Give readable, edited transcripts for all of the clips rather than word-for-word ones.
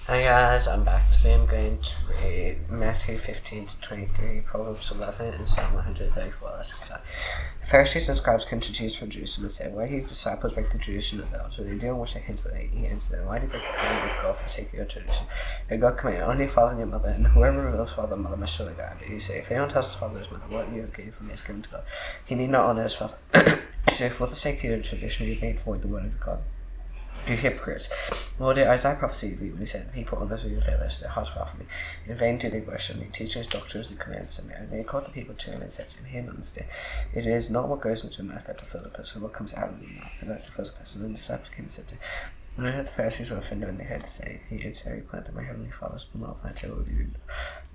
Hi guys, I'm back. Today I'm going to read Matthew 15 to 23, Proverbs 11, and Psalm 134. Let's get started. The Pharisees and scribes came to Jesus from Jerusalem and said, "Why do your disciples break the tradition of those? When they do wash their hands when they eat?" And said, "Why do you break the commandment of God for the sake of your tradition? For God commanded, only father and your mother, and whoever reveals father and mother must surely die. But you say, if anyone tells his father or his mother, what you have gained from me is given to God, he need not honor his father. So for the sake of your tradition, you have made void the word of God. You hypocrites! Lord, Isaiah prophesied of you when he said, the people honor me with their lips, their hearts far from me. In vain do they worship me, teaching his doctrines and commandments of me. And they called the people to him and said to him, hear and understand. It is not what goes into the mouth that defiles a person, what comes out of the mouth that defiles a person. And the disciples came and said to him, when I heard the Pharisees were offended when they heard the saying, he is very glad that my heavenly Father's will not apply to you.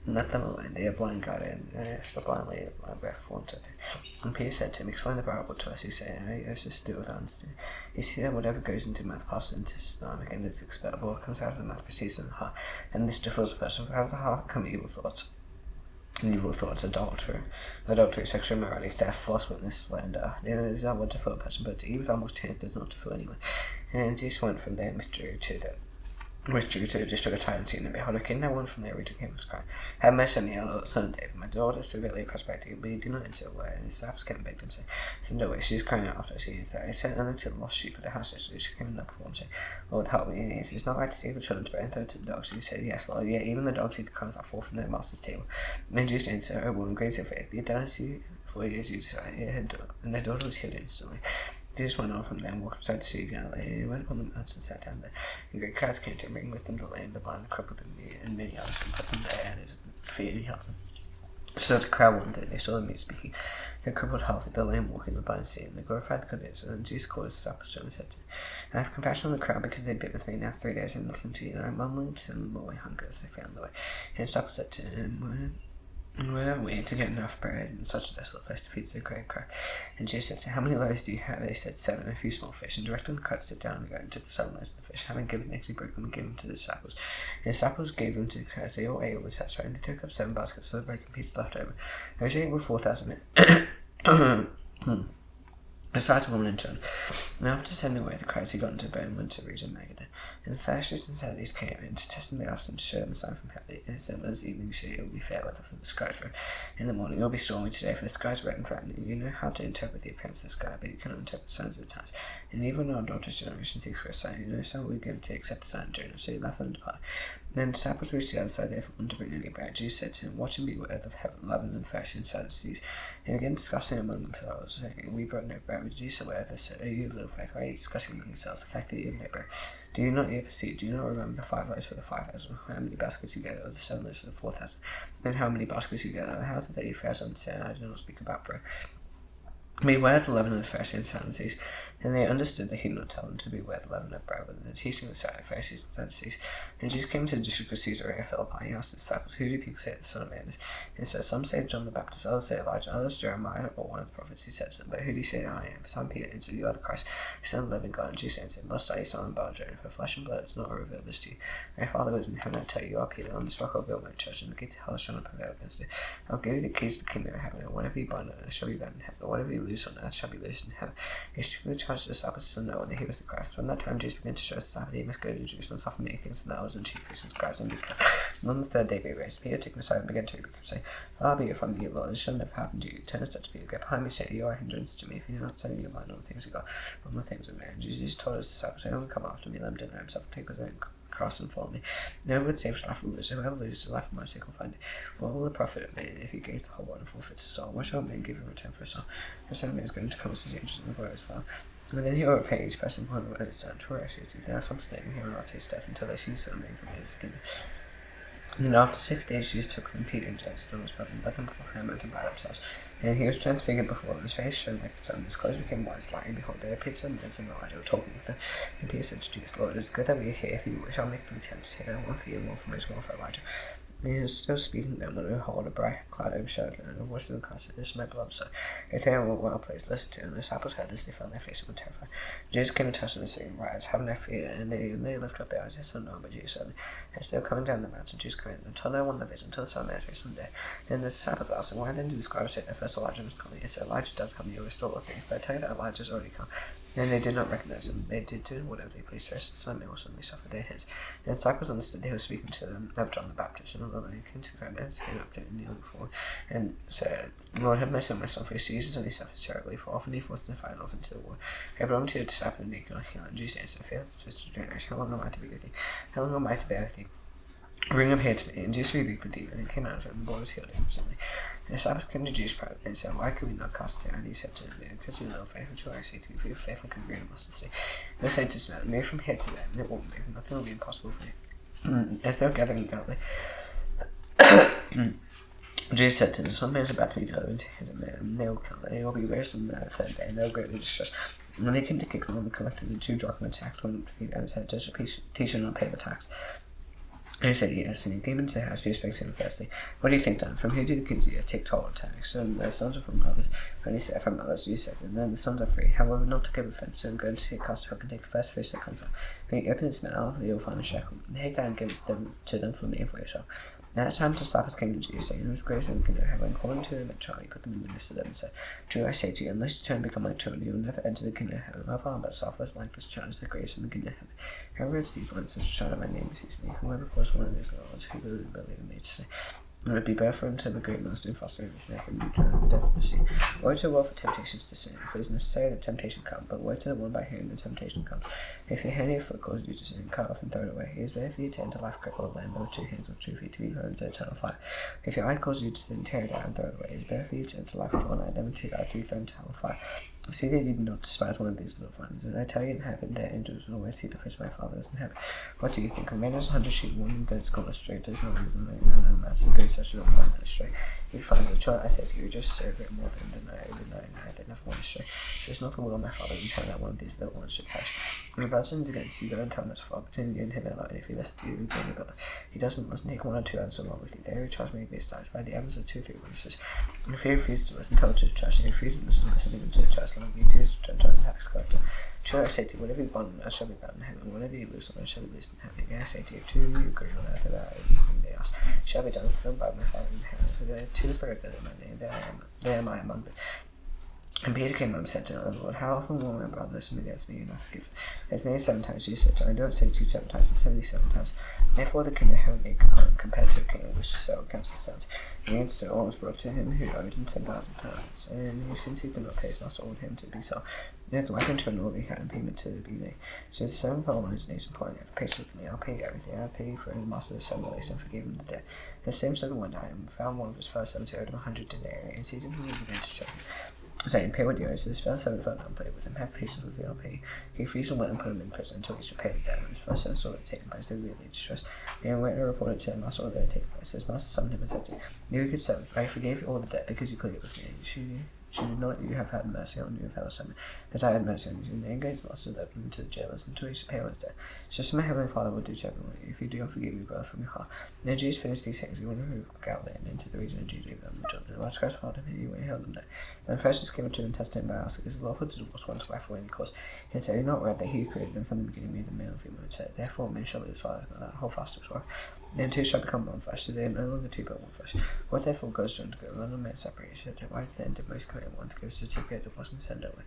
Let them alone, they are blind guided, and if the blind lead my breath wanted. And Peter said to him, explain the parable to us. He said, I used to do with honesty. You see that whatever goes into the mouth passes into his stomach, and it's expellable. What comes out of the mouth proceeds from the heart, and this defiles a person. For out of the heart come evil thoughts. And evil thoughts, adultery, sexual immorality, theft, false witness, slander. These are what defile a person, but to eat with almost hands does not defile anyone. And Jesus went from there and withdrew to the district of Tyre and Sidon, and behold, a king now one from there region came and was crying, have mercy on me, O son of David, my daughter is severely oppressed by demons, but he did not answer a word. And his disciples came and begged him, saying, send her away, she is crying out after us. He said, I sent her to the lost sheep of the house. So she came and knocked before him, saying, Lord, help me. And he said, it's not right to take the children's bread and throw it to the dogs. And he said, yes, Lord, yet even the dogs eat the crumbs that fall from their master's table. And Jesus answered, O woman, great is your faith, be it done to you for you as you desire. And their daughter was healed instantly. Jesus went on from there and walked beside the Sea of Galilee. He went upon the mountains and sat down there. And great crowds came to him, bringing with them the lame, the blind, the crippled, and many others, and put them there at his feet, and he helped them. So the crowd wondered. They saw the mute speaking, the crippled healthy, the lame walking, the blind seeing. They glorified the good news. And Jesus called his disciples to him and said to him, I have compassion on the crowd, because they been with me now 3 days and nothing to eat, and I am mumbling to them more hunger as they found the way. And his disciples said to him, where are we to get enough bread in such a desolate place to feed so great crowd? And Jesus said to them, how many loaves do you have? They said 7, and a few small fish. And directing the crowd to sit down and go and took the 7 loaves of the fish. Having given thanks, he broke them and gave them to the disciples. And the disciples gave them to the crowd. They all ate and were satisfied. And they took up 7 baskets of the broken pieces left over. Those ate were 4,000 men. Besides a woman in turn. And after sending away the crowds, he got into a boat and went to the region of Magadan. And the Pharisees and Sadducees came in to test him. They asked him to show them a sign from heaven. And he said, this evening it will be fair weather, for the skies were. In the morning it will be stormy today, for the skies were and threatening. You know how to interpret the appearance of the sky, but you cannot interpret the signs of the times. And even our daughter's generation seeks for a sign. You know, so we give to except the sign of Jonah. So he left them and departed. Then the disciples reached the other side, therefore wanted to bring any bread. Jesus said to him, watch and beware of leaven and the Pharisees and Sadducees. And again discussing among themselves, saying, we brought no bread. But Jesus aware of this said, O you little faith, why are you discussing among yourselves the fact that you have no bread? Do you not yet perceive? Do you not remember the 5 loaves for the 5,000? How many baskets you gathered, or the 7 loaves for the 4,000? And how many baskets you gathered? How is it that you Pharisees understand? I do not speak about bread. Beware the leaven of the Pharisees and Sadducees. And they understood that he did not tell them to beware the leaven of bread, but the teaching of the Pharisees and Sadducees. And Jesus came to the district of Caesarea Philippi. He asked the disciples, who do people say that the Son of Man is? And he said, some say John the Baptist, others say Elijah, others Jeremiah, or one of the prophets. He said to them, but who do you say that I am? Simon Peter answered, you are the Christ, the Son of the living God. And Jesus answered, blessed are you, Simon Bar-Jonah, for flesh and blood does not reveal this to you. My Father who is in heaven, I tell you, you are Peter. On this rock I will build my church, and the gates of hell shall not prevail against it. I will give you the keys to the kingdom of heaven, and whatever you bind on earth shall be bound in heaven, and whatever you loose on earth shall be loosed in heaven. He strictly charged the disciples to know that he was the Christ. When that time Jesus began to show his disciples that he must go to Jerusalem and suffer many things from the elders and chief priests and scribes and be killed. And on the 3rd day he raised. Peter took him aside and began to rebuke him, saying, far be it from you, Lord, this shall never happen to you. Turn a step to Peter, get behind me, Satan, you are a hindrance to me, if you do not set in your mind on the things of God, but on the things of man. Jesus told his disciples, anyone come after me, let him deny himself, take his own cross and follow me. No one would save his life will lose. Whoever loses his life for my sake will find it. What will the profit of man if he gains the whole world and forfeits his soul? What shall a man give in return for his soul? The Son of Man is going to come with his angels and the glory as well. And then he will repay each person one of his own choice. There are some staying here and not taste death until they see the Son of Man come in his kingdom. And after 6 days, Jesus took them, Peter and James, and his brother, and led them before him and by themselves. And he was transfigured before them. His face shone like the sun, his clothes became white as light. And behold, there appeared some men and Elijah were talking with them. And Peter said to Jesus, Lord, it is good that we are here. If you wish, I'll make 3 tents here, one for you, and one for me, as well for Elijah. And he was still speaking to them when behold, a bright cloud overshadowed them, and a voice of the cloud said, this is my beloved Son. If they were well pleased, listen to him. And the disciples heard this, they fell on their faces and were terrified. Jesus came and touched them and saying, rise, have no fear. And they lifted up their eyes, they saw no one but Jesus only. And still coming down the mountain, Jesus commanded them, tell no one the vision, until the Son of Man is raised from the dead. Then the disciples asked him, why then do the scribes say that first Elijah must come? He said, Elijah does come, he will restore all things. But I tell you that Elijah has already come. And they did not recognize him. They did do whatever they pleased first, and some men will suddenly suffer their hands. And the disciples understood he was speaking to them of John the Baptist, and although they came to Christ, they came up to him kneeling before and said, Lord, have mercy on my son, for he seizes and he suffers terribly, for often he forced to fight off into the war. I belong to your disciple and they cannot heal. And Jesus answered, faith to twisted generation, how long am I to be with you? How long am I to bear with you? Bring him here to me. And Jesus rebuked the demon, and came out of him, and the boy was healed instantly. And the disciples came to Jesus privately and said, why could we not cast it out? And he said to them, because you know faith, which I say to you, for your faith like a grain of mustard seed. And I say to this man, move from here to there, and it won't move, nothing will be impossible for you. As they were gathering in Galilee, Jesus said to them, some men is about to be delivered into his hand, and they will kill them. They will be raised on the third day, and they will greatly distressed. And when they came to Capernaum, they collected the 2 drachma tax, one and said, does your teacher not pay the tax? And he said, yes, and he came into the house. Jesus spoke to him firstly, what do you think, done? From who do the kids here take toll and tax? And their sons are from others. And he said, from others, Jesus said, and then the sons are free. However, not to give offence, and go and see a cast hook and take the first fish that comes out. When you open its mouth, you will find a shekel. Take that and give them to them for me and for yourself. At that time, the disciples came to Jesus, saying, whose grace and kingdom have, and calling to him a child, he put them in the midst of them, and said, truly I say to you, unless you turn and become like children, you will never enter the kingdom of heaven. My Father but suffers like this child is the grace and the kingdom of heaven. Whoever reads these words, as a child of my name receives me. Whoever calls one of these lords, who will believe in me, to say, it would be better for him to have a great master and foster his neck and neutral the death of the sea. Woe to the world for temptations to sin, for it is necessary that temptation come, but woe to the one by whom the temptation comes. If your hand or your foot causes you to sin, cut off and throw it away. It is better for you to enter life crippled or lame, but with 2 hands or 2 feet to be thrown into eternal fire. If your eye causes you to sin, tear it out and throw it away. It is better for you to enter life with 1 eye than with 2 eyes to be thrown into hell fire. See that you do not despise one of these little ones. And I tell you, in heaven, their angels will always see the face of my Father is in heaven. What do you think? A man has 100 sheep, one goat's gone astray. There's no reason that no man to go such a one man astray. If you find the child, I say to you, just serve it more than the 99 that never went astray. So it's not the will of my Father in heaven that one of these little ones should perish. When your brother sins against you, go and tell him to father, between you and him alone. If he listens to you, regain your brother. If he doesn't listen, take 1 or 2 others along with you. There, charge may be established by the evidence of 2 or 3 witnesses. If he refuses to listen, tell it to the judge. If he refuses to listen, even to the judge, let him be to his Gentile tax collector. Truly I say to you, whatever you bind on earth shall be bound in heaven, whatever you loose on earth shall be loosed in heaven. Again I say to you, 2 of you agree on earth about anything they ask shall be done for them by my Father in heaven. For there are 2 or 3 of them in my name, there am I among them. And Peter came up and said to the Lord, how often will my brother sin against me and I forgive? As many as 7 times, Jesus said to him, I don't say to you 7 times, but 77 times. Therefore the kingdom of heaven may come compared to a king which to settle against his sons. And the answer was brought to him who owed him 10,000 talents. And since he could not pay, his master ordered him to be sold. And his wife returned all he had in payment to be made. So the servant fell on his knees and pouring out, pay with me, I'll pay you everything. I'll pay you for his master the 7 days and forgave him the debt. The same servant went out and found one of his fellow servants who owed him 100 denarii, and seizing him, he began to choke him, saying, pay what you owe. So his fellow servant fell down and played with him, have patience with me, I'll pay you. He refused and went and put him in prison until he should pay the debt. And his fellow servant saw it taken place, they were really distressed. And went and reported to him, I saw that it taken place. His master summoned him and said to him, you good servant, I forgave you all the debt because you pleaded with me. Should not you have had mercy on your fellow servant, as I had mercy on you? And the anger his master led him to the jailers until he should pay all his debt. So my heavenly Father will do to everyone if you do not forgive your brother from your heart. And then Jesus finished these things. He went through Galilee and into the region of Judea and Jordan. And whilst Christ followed him, he went and held him there. And the Pharisees came up to him and tested him by asking, is it lawful to divorce one's wife for any cause? He had said, you not read that he who created them from the beginning made them male and female, and said, therefore men shall leave his father and that whole fast his wife. And 2 shall become 1 flesh, so they are no longer 2 but 1 flesh. What therefore goes John to go, none of men separate. He said, why then did Moses command one to go to take a divorce and send away?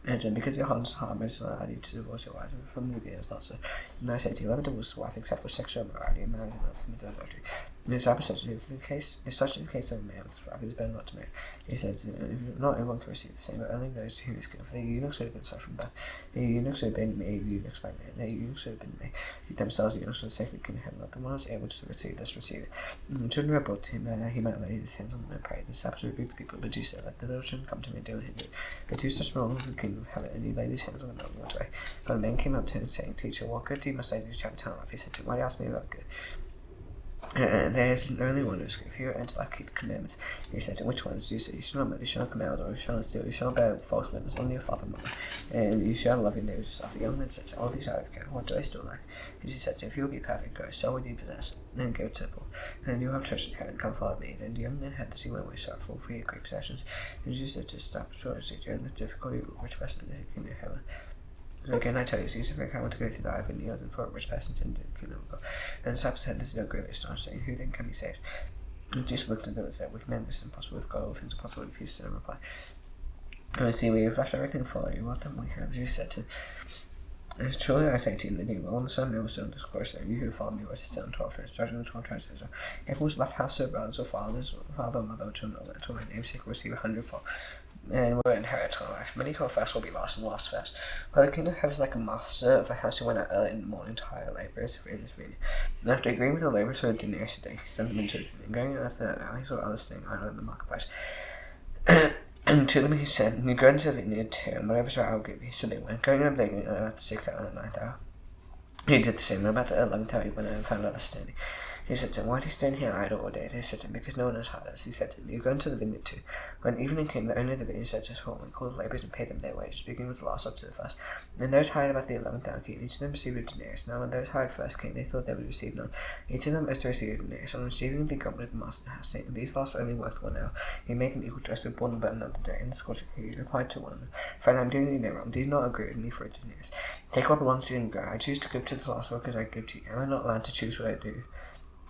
And then because your heart is hard, Moses allowed you to divorce your wife, and from the beginning it was not so. And I say to you, whoever divorces a wife except for sexual immorality and marries another committed adultery. And his disciples said to him, if such is the case of a man with his wife, it is better not to marry. He said, not everyone can receive the same, but only those to whom is given. For the eunuchs who have been suffering birth, the eunuchs who have been made eunuchs by men, the eunuchs who have been made themselves eunuchs for the sake of the kingdom of heaven. Let the one who is able to receive this receive it. And the children were brought to him that he might lay his hands on them and pray. The disciples rebuked the people, but Jesus said, let the little children come to me and do not hinder it. But 2 such belong to the kingdom of heaven, and he laid his hands on them and went away. But a man came up to him saying, Teacher, what good deed must I do to have eternal life? He said to him, why do you ask me about good? There is only one who is good. If you enter life, keep the commandments. He said to him, which ones? Do you say, you shall not murder, you shall not commit adultery, you shall not steal, you shall not bear false witness, honor your father and mother, and you shall love your neighbor as yourself. The young man said to him, all these I have kept, what do I still lack? And he said to him, if you will be perfect, go, sell what you possess, then go to the poor, and then you will have treasure in heaven, come follow me. Then the young man had this, he went away sorrowful, for he had great possessions. And Jesus said to his disciples, short and say, during the difficulty of a rich person in the kingdom of heaven. So again, I tell you, Caesar, if I want to go through the eye of the other for a rich person into the kingdom of God. And the disciples said, this is no greatly astonished, saying, who then can be saved? And Jesus looked at them and said, with men this is impossible, with God all things are possible. And Peter said in reply, I see we have left everything for you. What then we have, Jesus said to him. It's truly I say to you, that you will on the Son, never soon discourse there. You who follow me, was his son, 12 first, judging the 12 tribes of Israel. If who was left house or brothers or fathers, or father or mother, children, or to my namesake, will receive 100-fold, and will inherit eternal life. Many who are first will be lost, and lost first. For the kingdom of heaven is like a master of a house who went out early in the morning to hire labourers for his vineyard. And after agreeing with the labourers for a denarius a day, he sent them into his vineyard. Going out after that hour, he saw others staying idle in the marketplace. And to them he said, you go into the vineyard too, and whatever's right I'll give you. So they went, going up begging at the 6th hour and the 9th hour. He did the same, and about the 11th hour he went out and found others standing. He said to him, why do you stand here idle all day? They said to him, because no one has hired us. He said to them, you go into the vineyard too. When evening came, the owner of the vineyard said to his foreman, call the labourers and pay them their wages, beginning with the last up to the first. And those hired about the 11th hour came, each of them received a denarius. Now when those hired first came, they thought they would receive none. Each of them was to receive a denarius. On receiving the governor of the master of the house, saying, these last only worked 1 hour. He made them equal to us who born but another day. And the scorcher he replied to one of them, friend, I am doing you no wrong. Do you not agree with me for a denarius? Take what belongs to you and go. I choose to give to the last workers I give to you. Am I not allowed to choose what I do?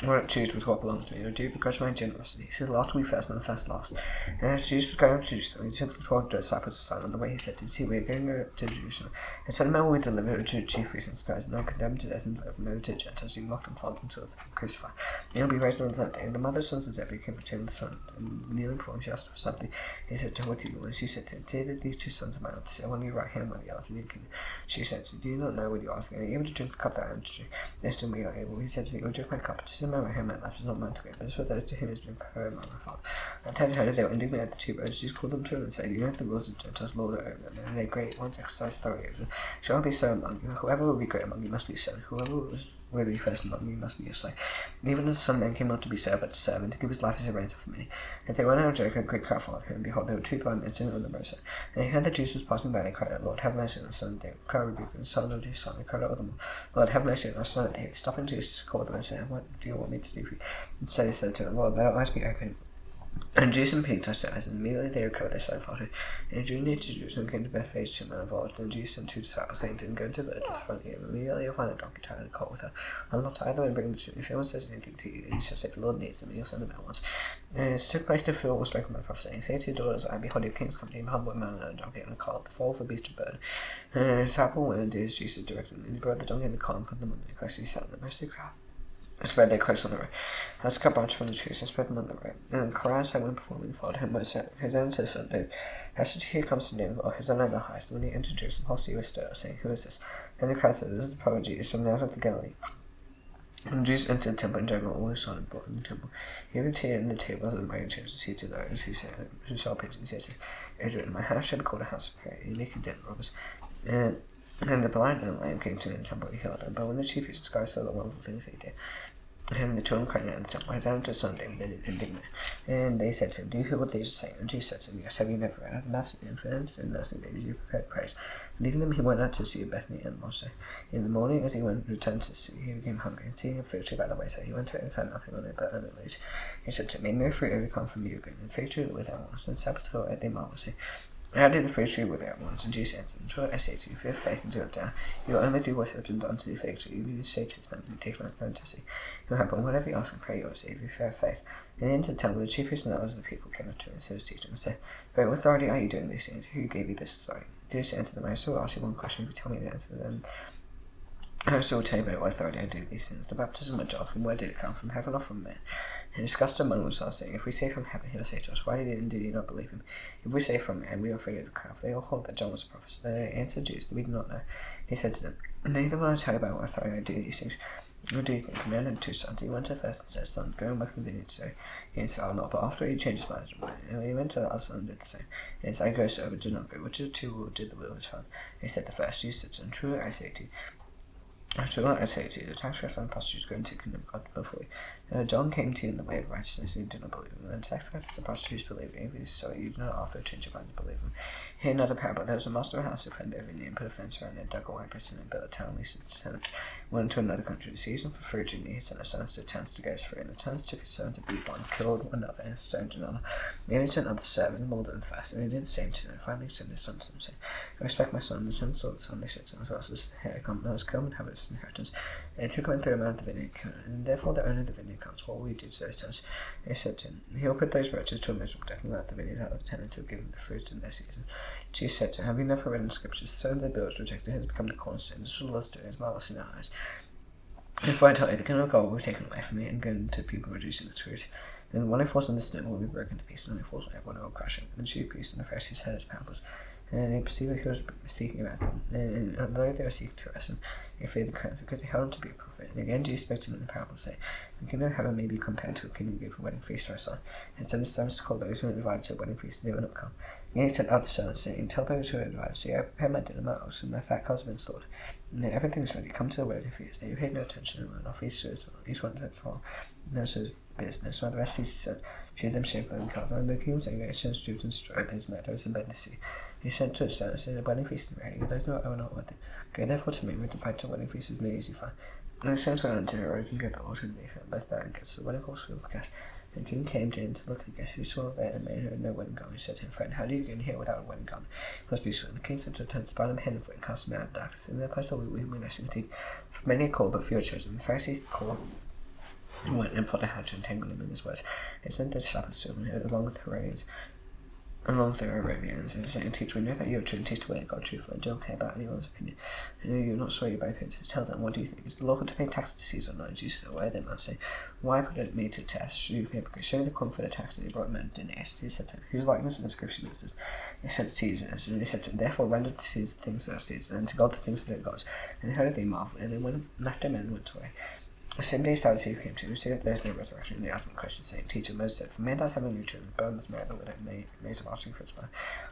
I won't choose with what belongs to me, or do because of my generosity. So the last will be first, and the first last. And as Jesus was going up to Jerusalem, he took the 12 disciples aside on the way. He said to them, see, we are going up to Jerusalem. And Son of Man will be delivered to the chief priests and scribes, and they'll condemn to death and deliver them over to the Gentiles, being mocked and flogged until they are crucified. And he'll be raised on the third day. And the mother's sons of Zebedee came up to him, the son, and kneeling before him, she asked for something. He said to her, what do you want? She said to him, say that these 2 sons of mine are to sit one on your right hand, one on the other, in your kingdom. She said, do you not know what you are asking? Are you able to drink the cup that I am to drink? Yes, then we are able. He said to me, you will drink my cup, but to sit on my right hand, my left is not mine to give, but as for those to whom has been prepared by my Father. And telling her they were indignant at the 2 brothers, Jesus called them to him and said, you know that the rules of the Gentiles lord over them, and their great ones exercise authority over them. Shall not be so among you. Whoever will be great among you must be son. Whoever will be first among you must be your slave. And even as the Son of Man came not to be served, but to serve, and to give his life as a ransom for many. And they went out of Jericho, a great crowd followed him, and behold, there were 2 blind men sitting on the roadside. And they heard that Jesus was passing by, they cried out, Lord, have mercy on the Son of David. The crowd rebuked him, Son of David, Son. They cried out with them, Lord, have mercy on the Son of David. Stopping Jesus called them and said, what do you want me to do for you? Instead he said to him, Lord, let our eyes be open. And Jesus and Peter touched their eyes, and immediately they recovered their sight and followed him. And drawing near to Jerusalem, came to Bethphage to a man of old. And Jesus sent 2 disciples, saying to him, go into the village with the front of you, and immediately you'll find a donkey tied and a colt with her. Unlock either and bring them to me. If anyone says anything to you, then you shall say, the Lord needs them, and you'll send them at once. And it took place to fulfill what was spoken by the prophet, saying, say to your daughters, I behold your king's company, and humble a man and a donkey and a colt, the foal of a beast of burden. And his disciple went and did as Jesus directed them. And he brought the donkey and the colt and put them on the close, and he sat on the rest of the crowd. Spread their clothes on the road. Let's cut branches from the trees and spread them on the road. And Christ, I went before him and followed him, but his own said, Son, David, here comes the name of his own the highest. And when he entered Jerusalem, whole city was stirred, saying, who is this? And the crowd said, this is the prophet Jesus from Nazareth of Galilee. And Jesus entered the temple and drove out all who saw and brought in the temple. He even in the tables and made chairs to seat to those who saw pigeons. He said, it is written, my house shall be called a house of prayer. You make a den of robbers. And the blind and the lame came to him in the temple, he healed them. But when the chief priests and scribes saw the wonderful things he did, and the children cried out in the temple, Hosanna to the Son of David, they did indignant. And they said to him, do you hear what they are saying? And Jesus said to them, yes, have you never read of the master of the infants and nursing babies you prepared praise? Leaving them, he went out to see Bethany and lodged there. In the morning, as he returned to the city, he became hungry, and seeing a fig tree by the wayside, he went to it and found nothing on it but under leaves. He said to him, may no fruit ever come from you again, and fig tree without ones. And Sabbath they marveled, saying, how did the fig tree without ones? And Jesus answered, truly I say to you, if you have faith and do it down, you will only do what has been done to the fig tree. You will say to this mountain, take my phone to see. You will happen whatever you ask and pray, you will receive, if you have faith. And into the temple, the chief priests and elders of the people came up to him and said, teaching, and said, by what authority are you doing these things? Who gave you this authority? Jesus answered them, I still ask you one question, if you tell me the answer, then I also will tell you by what authority I do these things. The baptism of John, from where did it come? From heaven or from men? And discussed among themselves, saying, if we say from heaven, he will say to us, why did you not believe him? If we say from man, we are afraid of the crowd, for they all hold that John was a prophet. So they answered Jesus, we do not know. He said to them, neither will I tell you by what authority I do these things. What do you think? A man had 2 sons. He went to the first and said, son, go and work in the vineyard. So he answered, I'll not. But after he changed his mind, and he went to the other son and did the same. And he said, I go so, but do not go. Which of the 2 will do the will of his father? He said, the first. Jesus said to him, truly I say to you, the tax collectors and prostitutes go into the kingdom of God before you. John came to you in the way of righteousness, and you did not believe him. And the tax collectors and prostitutes believed him. If it is so, you do not offer to change your mind to believe him. Here another parable. There was a master of a house who planned every and put a fence around it, dug a wide basin, and built a town, leased its tenants, went to another country. The season for fruit drew near. He sent his sons to towns to go free, and the tenants took his son to beat one, killed one another, and stoned another. Then he sent other servants more than fast, and he did the same to them. Finally, he sent his son to them, saying, I respect my son. And the son saw the son. They said to themselves, this is the hair come, let us come and have it his inheritance. And it took him through a man of the vineyard, and therefore the owner of the vineyard counts what we did to those times. He said to him, he will put those wretches to a miserable death and let the vineyard out of the tenant to give them the fruits in their season. Jesus said to him, have you never read in the scriptures, so the builders rejected has become the cornerstone, this was the Lord's doing, is marvelous in our eyes. Therefore I tell you, the kingdom of God will be taken away from me and given to people reducing the truth. And one who falls on the stone will be broken to pieces, and one who falls on everyone will crush it. And the chief priests and the Pharisees heard his parables, and they perceived that he was speaking about them. And although they were seeking to arrest him, they feared the crowds, because they held him to be a prophet. And again Jesus spoke to them in a parable, saying, the kingdom of heaven may be compared to a king who gave a wedding feast for a son, and sent his servants to call those who were invited to the wedding feast, and they would not come. And he sent out the servants, saying, tell those who are invited, see, I prepared my dinner, my ox, and my fat cows have been slaughtered. And everything is ready. Come to the wedding feast. They paid no attention and went off each one to its fall. No his business. While the rest ceased, said, feared them shameful and killed them. And the king was angry, sent troops and destroyed his meadows and bent the sea. He sent to his servants, saying, the wedding feast is ready. Those who are not worth it. Go therefore to me, and invite to the wedding feast as many as you find. And the servants went unto her, rose and gave the altar, and they found both bearing gifts. The wedding horse filled with cash. And the king came in to look at the guest. He saw there a man who had no wedding garment. He said to him, friend, how do you get in here without a wedding garment? It must be so. And the king sent to attend, bind him hand and foot, and cast him out of darkness. And in their place all weeping and gnashing of teeth. For many are called, but few are chosen. The Pharisees called and went and plotted how to entangle him in his words. They sent their disciples to him, along with the Arabians, and saying, teach, we know that you are true, and teach the way of God truthfully, and don't care about anyone's opinion. And you are not swayed by appearances. Tell them, what do you think? Is the law to pay tax to Caesar or not? Jesus said, why they must say, why put it me to test? You hypocrite, show the coin for the tax, and he brought men to denarius. He said to him, whose likeness and inscription is this? They said Caesar's, and they said to him, therefore render to Caesar things that are Caesar's, and to God the things that are God's. And heard they marveled, and they left him and went away. The same day Sadducees came to him, see that there is no resurrection, and they asked him a question, saying, teacher, Moses said, for man does have a new tomb, the bone must marry the widow, and raise a offspring for his brother.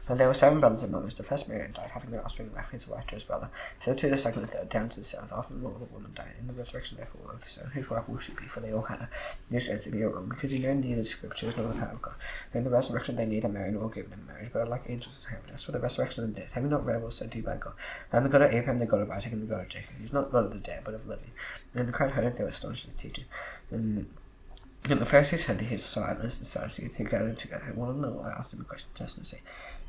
And there were 7 brothers among us. The first married and died, having no offspring, left his wife to his brother. So too the second and third, down to the 7th. After the Lord, the woman died. In the resurrection, therefore, of the son, whose wife will she be? For they all had her. You said to me, you're wrong, because you know neither the scriptures nor the power of God. In the resurrection, they neither marry nor given in marriage, but are like angels in heaven. As for the resurrection of the dead, having not read was sent to you by God. I am the God of Abraham, the God of Isaac, and the God of Jacob. He is not God of the dead, but of the living. And the crowd heard it, they were astonished at his teaching. And the Pharisees heard his silence, the Sadducees who gathered together. One of them asked him a question, testing to say,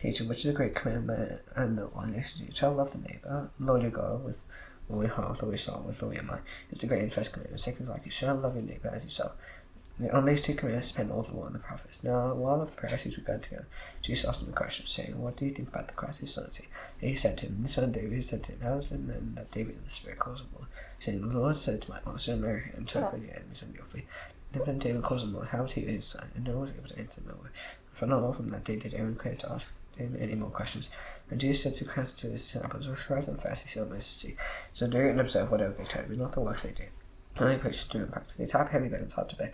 teacher, which is a great commandment and the one is you shall love the neighbour, Lord your God, with all your heart, with all your soul, with all your mind. It's the great and first commandment. Second is like you shall love your neighbour as yourself. On these 2 commandments depend all the law and the prophets. Now, while the Pharisees were gathered together, Jesus asked them a question, saying, what do you think about the Christ, his son? And he said to him, the son of David. He said to him, how is it then that David the Spirit calls him Lord? Saying, the Lord said to my master, marry him, and took away your enemies under your feet. And then David calls him Lord. How is he his son? And no one was able to answer no way. For not all from that day did Aaron care to ask him any more questions. And Jesus said to his disciples, the scribes and Pharisees see Moses see. So do and observe whatever they try, but not the works they do. Only preach to do in practice. They type heavy burdens hard to bear,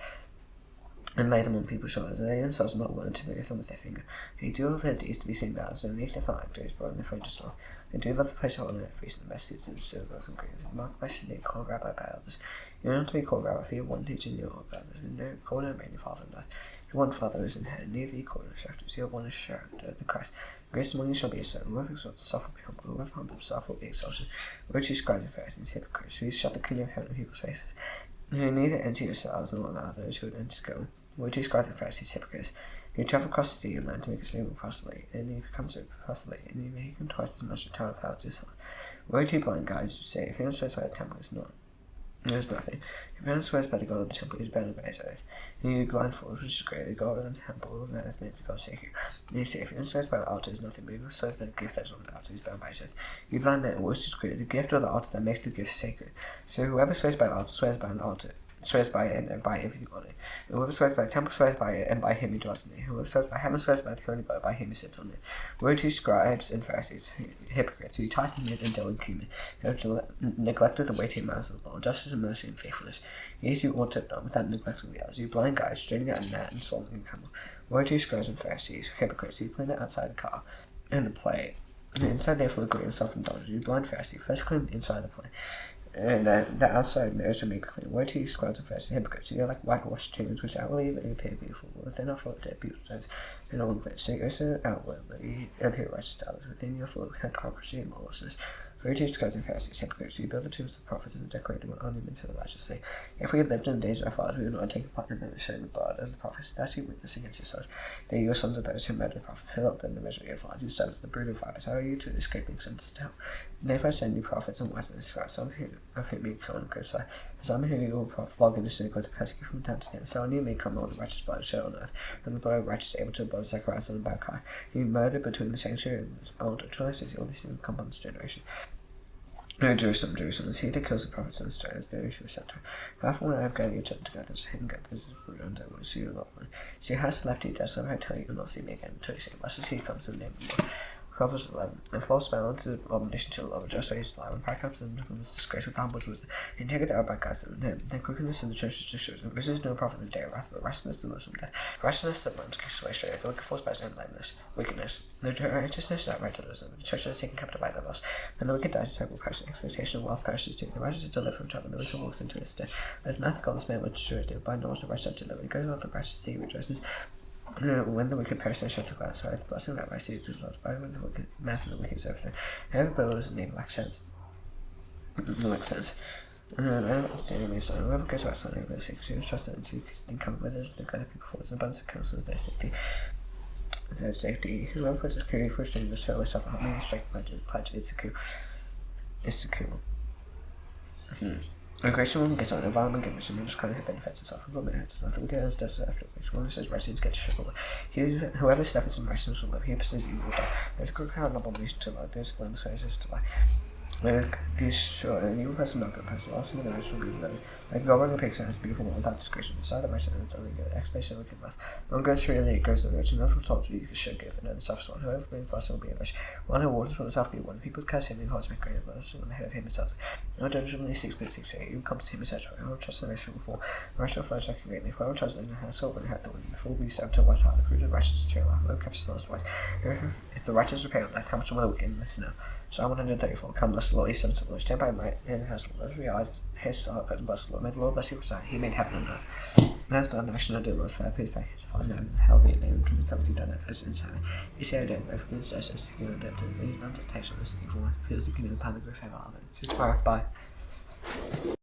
and lay them on people's shoulders, and they themselves are not willing to move them with their finger. They do all their deeds to be seen by others, and leave their felt actors brought in the fringes law. They do love the place of honor and feast and the best seats and silvers and greens, and marked by sin, called rabbi by others. You are not to be called rabbi, for you have one teacher in your own brothers, and no call no man your father on earth. Your one father is in heaven, neither you call instructors, you have one instructor, the Christ. Grace among you shall be a certain, whoever exalts himself will be humble, whoever humbles himself will be exalted. Woe to you scribes and Pharisees, hypocrites, for you shut the kingdom of heaven in people's faces. You neither enter yourselves nor allow those who would enter to go. Woe to you scribes and Pharisees, hypocrites, who travel across the sea and land to make a slave of proselyte, and he becomes a proselyte, and you make him twice as much a town of hell as yourself. Woe to you blind guides who say, if anyone swears by the temple, there is nothing. If anyone swears by the God of the temple, he is bound by his oath. And you blind fools, which is great, the God of the temple, that is made for God's sake. And you say, if anyone swears by the altar, is nothing, but if anyone swears by the gift that is on the altar, he is bound by his oath. You blind men, which is great, the gift of the altar that makes the gift sacred. So whoever swears by the altar, swears by an altar, swears by it and by everything on it. And whoever swears by the temple swears by it and by him who dwells in it. Whoever swears by heaven swears by the throne of God, by him who sits on it. Woe to you scribes and Pharisees, hypocrites, who tithe mint and dill and cumin, who have neglected the weightier matters of the law, justice and mercy and faithfulness. These you ought to have done without neglecting the others. You blind guides, straining out a gnat and swallowing a camel. Woe to you scribes and Pharisees, hypocrites, who clean it outside the car and the plate, and inside therefore the great and self-indulgent. You blind Pharisee, first clean inside the plate, and the outside mirrors are made clean. Woe to you, scribes and Pharisees, hypocrites! You are like whitewashed tombs, which outwardly may appear beautiful, but within are full of dead people's bones and all unclean. So you also outwardly appear righteous to others, within you are full of hypocrisy and lawlessness. We teach Scribes and Pharisees hypocrites. We build the tombs of the prophets and decorate them with ornaments of the righteous. If we had lived in the days of our fathers, we would not have taken part in the shedding of blood of the prophets. That you witness against yourselves. They, you are sons of those who murdered the prophet. Fill up then the misery of fathers. You sons of the brood of fathers. How are you to escape being sentenced to hell? And if I send you prophets and wise men and scribes, some of whom you kill and crucify, some whom you will flog in the synagogue to persecute from town to town, so on you may come all the righteous blood shed on earth, and the blood of righteous able to above Zechariah and Barachiah. You murdered between the sanctuary and the altar. Truly I say to you, all these things will come upon this generation. O Jerusalem, Jerusalem, the city that kills the prophets and the stones, they who sent her. Therefore, when I have gathered your children together, as hidden gathers of brood, and I will see you not. See, has left you desolate, I tell you, you will not see me again, until you say, blessed is he who comes in the name of the Lord. Proverbs 11. And false balance is abomination to the Lord, just ways to lie, when pride comes and becomes disgrace with humble wisdom. Integrity out by God's and then quickness in the church is just shows. This is no profit in the day of wrath, but righteousness delivers from death. Righteousness that runs keeps away straight. The wicked falls by his own blindness. Wickedness. The righteousness is outright delivers them. The church is taken captive by their loss. And the wicked dies a terrible person. Expectation of wealth perishes too. The righteous is delivered from trouble, and the wicked walks into his death. There's an ethical this man which destroys you. By knowledge the righteous are delivered. He goes on the righteous sea rejoices. When the wicked perish, they shut the glass. The blessing that rises to the Lord. By when the wicked mouth of the wicked is everything. Whoever billows his name lacks sense. Lacks sense. I don't understand me, son. Whoever goes out son over the sick, who is trusted and speaks, then come with us, the kind of people force, and abundance of counsel is their safety. Their safety. Whoever puts a security for a stranger, the soul suffer harm, and strike pledge is secure. Is secure. A Christian woman gets on an environment goodness and just kind of benefits itself from women. It's not the wicked and stuff after which one says residents get to shovel. Whoever suffers in righteousness will live. He pursues evil will die. There's good crowd and abomination to lie. There's blameless faces to lie. These short and evil person not good person. Also the rest will be living. Like God the picture has beautiful one without discretion. Beside the righteous and it's only good. Expectation of wicked wrath. One goes through the goes the rich, and nothing talks you should give, and the suffers one. Whoever brings blessing will be rich. One who waters for himself be one. People curse him and hearts make great blessing on the head of him himself. No judgment is 6 but 6 8. Who comes to him is such a who trusts the rich will fall. The rich will flourish like a great leaf. Whoever trusts in the house over and had the wind. The fool be stabbed to a white heart. The crude of the righteous cheer laugh. Whoever captures the lost white. If the righteous repay on death, how much will the wicked listen now? Psalm 134. Come, bless the Lord, ye servants of the Lord. Stand by him right in the house of the Lord. Every eyes, his heart, and bless the Lord. May the Lord bless you beside. He made heaven and earth. Man's done, I should not do Lord's fair. Please pay his fine name. Hell be a name, and can be covered, you done it as inside. You say I don't know, for good says, as you can adapt to things, not to take some of this evil one. Feels the kingdom of the power of the grief ever. See you tomorrow. Bye.